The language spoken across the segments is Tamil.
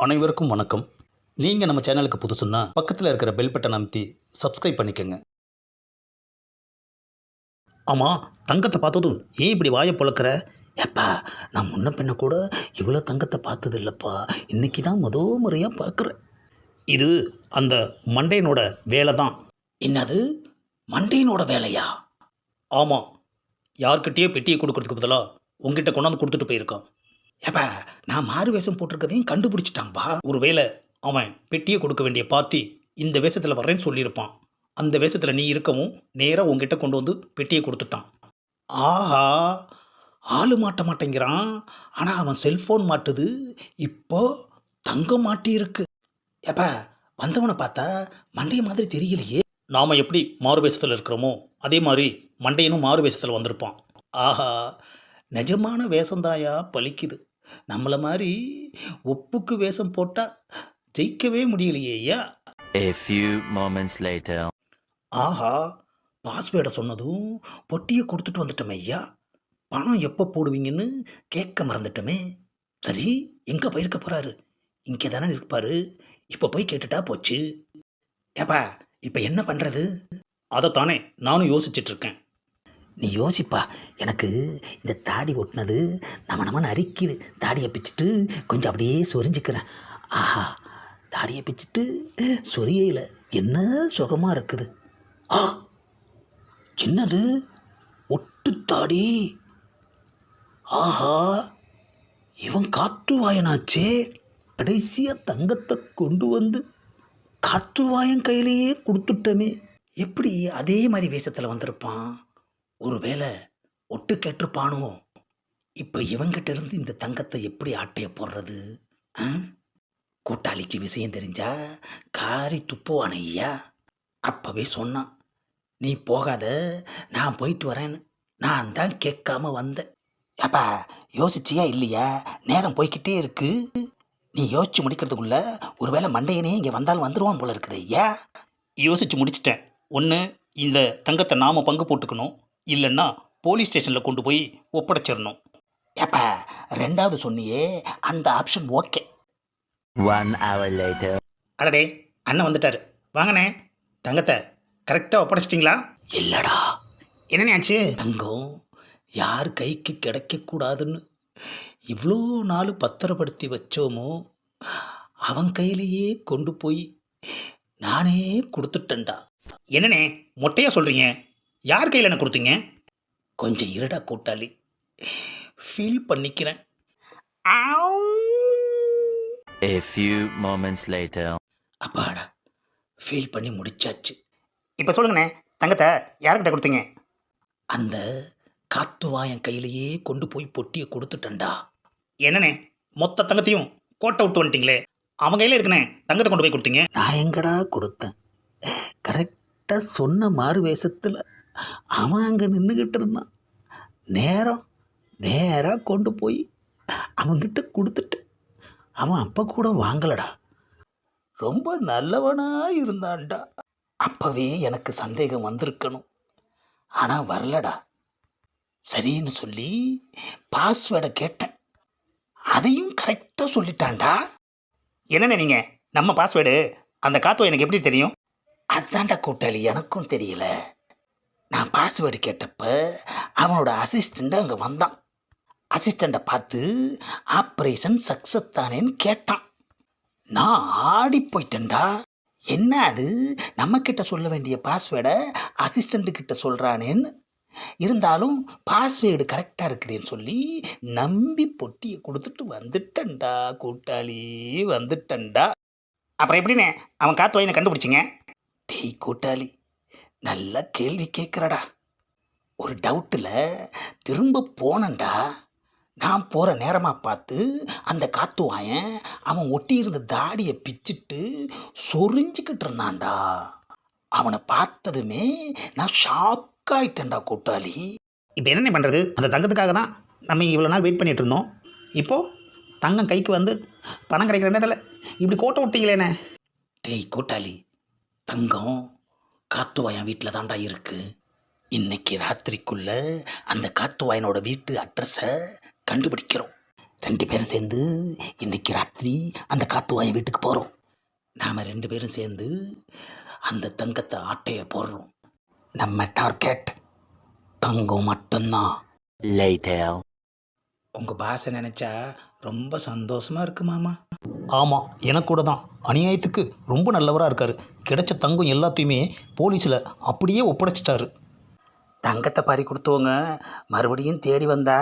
அனைவருக்கும் வணக்கம். நீங்கள் நம்ம சேனலுக்கு புதுசுன்னா பக்கத்தில் இருக்கிற பெல் பட்டன் அமைத்தி சப்ஸ்கிரைப் பண்ணிக்கோங்க. ஆமாம், தங்கத்தை பார்த்ததும் ஏன் இப்படி வாயை பொழக்கிற? ஏப்பா, நான் முன்ன பின்ன கூட இவ்வளோ தங்கத்தை பார்த்தது இல்லைப்பா. இன்றைக்கி தான் முறையாக பார்க்குறேன். இது அந்த மண்டையனோட வேலை தான். என்னது, மண்டையனோட வேலையா? ஆமாம், யார்கிட்டயே பெட்டியை கொடுக்கறதுக்கு பதிலாக உங்ககிட்ட கொண்டாந்து கொடுத்துட்டு போயிருக்கான். ஏப்பா, நான் மாறு வேஷம் போட்டிருக்கதையும் கண்டுபிடிச்சிட்டான்பா. ஒருவேளை அவன் பெட்டியை கொடுக்க வேண்டிய பார்ட்டி இந்த வேஷத்தில் வர்றேன்னு சொல்லியிருப்பான். அந்த வேஷத்தில் நீ இருக்கவும் நேராக உங்ககிட்ட கொண்டு வந்து பெட்டியை கொடுத்துட்டான். ஆஹா, ஆள் மாட்ட மாட்டேங்கிறான். ஆனால் அவன் செல்ஃபோன் மாட்டுது. இப்போ தங்கம் மாட்டி இருக்கு. ஏப்பா, வந்தவனை பார்த்தா மண்டைய மாதிரி தெரியலையே. நாம் எப்படி மாறு வேஷத்தில் இருக்கிறோமோ அதே மாதிரி மண்டையனும் மாறு வேஷத்தில் வந்திருப்பான். ஆஹா, நிஜமான வேஷந்தாயா பலிக்குது. நம்மளை மாதிரி ஒப்புக்கு வேஷம் போட்டால் ஜெயிக்கவே முடியலையே ஐயா. A few moments later. ஆஹா, பாஸ்வேர்டை சொன்னதும் பொட்டியை கொடுத்துட்டு வந்துட்டோமே ஐயா. பணம் எப்போ போடுவீங்கன்னு கேட்க மறந்துட்டோமே. சரி, எங்கே போயிருக்க போகிறாரு? இங்கே தானே இருப்பார். இப்போ போய் கேட்டுட்டா போச்சு. ஏப்பா, இப்போ என்ன பண்ணுறது? அதைத்தானே நானும் யோசிச்சிட்ருக்கேன். நீ யோசிப்பா. எனக்கு இந்த தாடி ஒட்டினது நம்மன்னு அரிக்குது. தாடியை பிச்சுட்டு கொஞ்சம் அப்படியே சொரிஞ்சிக்கிறேன். ஆஹா, தாடியை பிச்சுட்டு சொரியையில் என்ன சுகமாக இருக்குது. ஆ, என்னது, ஒட்டு தாடி. ஆஹா, இவன் காத்துவாயனாச்சே. கடைசியாக தங்கத்தை கொண்டு வந்து காத்துவாயன் கையிலேயே கொடுத்துட்டமே. எப்படி அதே மாதிரி வேஷத்தில் வந்திருப்பான்? ஒருவேளை ஒட்டு கேட்டிருப்பானோ. இப்போ இவங்கிட்ட இருந்து இந்த தங்கத்தை எப்படி ஆட்டைய போடுறது? கூட்டாளிக்கு விஷயம் தெரிஞ்சா காரி துப்புவான ஐயா. அப்போவே சொன்னான், நீ போகாத, நான் போயிட்டு வரேன்னு. நான் தான் கேட்காம வந்தேன். ஏப்பா, யோசிச்சியா இல்லையா? நேரம் போய்கிட்டே இருக்கு. நீ யோசிச்சு முடிக்கிறதுக்குள்ள ஒருவேளை மண்டையனே இங்கே வந்தாலும் வந்துடுவான் போல இருக்குது ஐயா. யோசிச்சு முடிச்சிட்டேன். ஒன்று, இந்த தங்கத்தை நாம் பங்கு போட்டுக்கணும். இல்லைன்னா போலீஸ் ஸ்டேஷனில் கொண்டு போய் ஒப்படைச்சிடணும். ஏப்பா, ரெண்டாவது சொன்னியே, அந்த ஆப்ஷன் ஓகே. 1 hour later. அடடே, அண்ணன் வந்துட்டார். வாங்கண்ணே, தங்கத்தை கரெக்டாக ஒப்படைச்சிட்டிங்களா? இல்லைடா. என்னண்ணே ஆச்சு? தங்கம் யார் கைக்கு கிடைக்கக்கூடாதுன்னு இவ்வளோ நாள் பத்திரப்படுத்தி வச்சோமோ அவன் கையிலேயே கொண்டு போய் நானே கொடுத்துட்டேன்டா. என்னண்ணே மொட்டையாக சொல்கிறீங்க? யார் கையில் என்ன கொடுத்தீங்க? கொஞ்சம் இருடா கூட்டாளி, ஃபீல் பண்ணிக்கிறேன். A few moments later. அப்பாடா, ஃபீல் பண்ணி முடிச்சாச்சு. இப்போ சொல்லுங்கண்ணே, தங்கத்தை யார்கிட்ட கொடுத்தீங்க? அந்த காத்துவாயன் கையிலேயே கொண்டு போய் பொட்டியை கொடுத்துட்டேன்டா. என்னண்ணே, மொத்த தங்கத்தையும் கோட்டை விட்டு வந்துட்டீங்களே. அவன் கையில் இருக்குண்ணே தங்கத்தை கொண்டு போய் கொடுத்தீங்க. நான் எங்கடா கொடுத்தேன்? கரெக்டாக சொன்ன மாறு வேஷத்தில் அவன் அங்கே நின்றுக்கிட்டு இருந்தான். நேராக கொண்டு போய் அவன்கிட்ட கொடுத்துட்டு அவன் அப்போ கூட வாங்கலடா. ரொம்ப நல்லவனாக இருந்தான்டா. அப்போவே எனக்கு சந்தேகம் வந்திருக்கணும், ஆனால் வரலடா. சரின்னு சொல்லி பாஸ்வேர்டை கேட்டேன், அதையும் கரெக்டாக சொல்லிட்டான்டா. என்னண்ணே நீங்கள், நம்ம பாஸ்வேர்டு அந்த காத்து எனக்கு எப்படி தெரியும்? அதான்டா கூட்டாளி, எனக்கும் தெரியல. நான் பாஸ்வேர்டு கேட்டப்ப அவனோட அசிஸ்டண்ட்டு அங்கே வந்தான். அசிஸ்டண்ட்டை பார்த்து ஆப்ரேஷன் சக்ஸஸ் தானேன்னு கேட்டான். நான் ஆடி போயிட்டேன்டா. என்ன அது, நம்மக்கிட்ட சொல்ல வேண்டிய பாஸ்வேர்டை அசிஸ்டண்ட்டுக்கிட்ட சொல்கிறானேன்னு. இருந்தாலும் பாஸ்வேர்டு கரெக்டாக இருக்குதுன்னு சொல்லி நம்பி பொட்டியை கொடுத்துட்டு வந்துட்டேன்டா கூட்டாளி, வந்துட்டேன்டா. அப்புறம் எப்படின்னு அவன் காத்து வாயினை கண்டுபிடிச்சிங்க? டேய் கூட்டாளி, நல்ல கேள்வி கேட்குறடா. ஒரு டவுட்டில் திரும்ப போனேன்டா. நான் போகிற நேரமாக பார்த்து அந்த காத்துவாயன் அவன் ஒட்டியிருந்த தாடியை பிச்சுட்டு சொரிஞ்சிக்கிட்டு இருந்தான்டா. அவனை பார்த்ததுமே நான் ஷாக் ஆகிட்டேன்டா கூட்டாளி. இப்போ என்ன பண்ணுறது? அந்த தங்கத்துக்காக தான் நம்ம இவ்வளோ நாள் வெயிட் பண்ணிகிட்டு இருந்தோம். இப்போது தங்கம் கைக்கு வந்து பணம் கிடைக்கிற நேரத்தில் இப்படி கோட்டை விட்டீங்களேண்ணே. டேய் கூட்டாளி, தங்கம் காத்துவாயன் வீட்டில் தாண்டா இருக்கு. இன்னைக்கு ராத்திரிக்குள்ள அந்த காத்துவாயனோட வீட்டு அட்ரஸை கண்டுபிடிக்கிறோம். 2 பேரும் சேர்ந்து இன்னைக்கு ராத்திரி அந்த காத்துவாய வீட்டுக்கு போகிறோம். நாம் 2 பேரும் சேர்ந்து அந்த தங்கத்தை ஆட்டைய போடுறோம். நம்ம டார்கெட் தங்கம் மட்டும்தான். Later. உங்கள் பாசை நினச்சா ரொம்ப சந்தோஷமாக இருக்கு மாமா. ஆமாம், எனக்கு கூட தான். அநியாயத்துக்கு ரொம்ப நல்லவராக இருக்கார். கிடைச்ச தங்கம் எல்லாத்தையுமே போலீஸில் அப்படியே ஒப்படைச்சிட்டாரு. தங்கத்தை பறி கொடுத்தவங்க மறுபடியும் தேடி வந்தா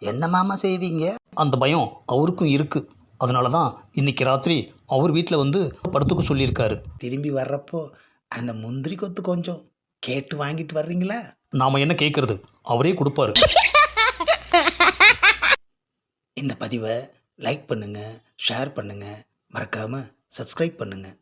என்ன மாமா செய்வீங்க? அந்த பயம் அவருக்கும் இருக்குது. அதனால தான் இன்னைக்கு ராத்திரி அவர் வீட்டில் வந்து படுத்துக்க சொல்லியிருக்காரு. திரும்பி வர்றப்போ அந்த முந்திரி கொத்து கொஞ்சம் கேட்டு வாங்கிட்டு வர்றீங்களா? நாம் என்ன கேட்குறது, அவரே கொடுப்பாரு. இந்த பதிவை லைக் பண்ணுங்கள், ஷேர் பண்ணுங்கள், மறக்காமல் சப்ஸ்கிரைப் பண்ணுங்கள்.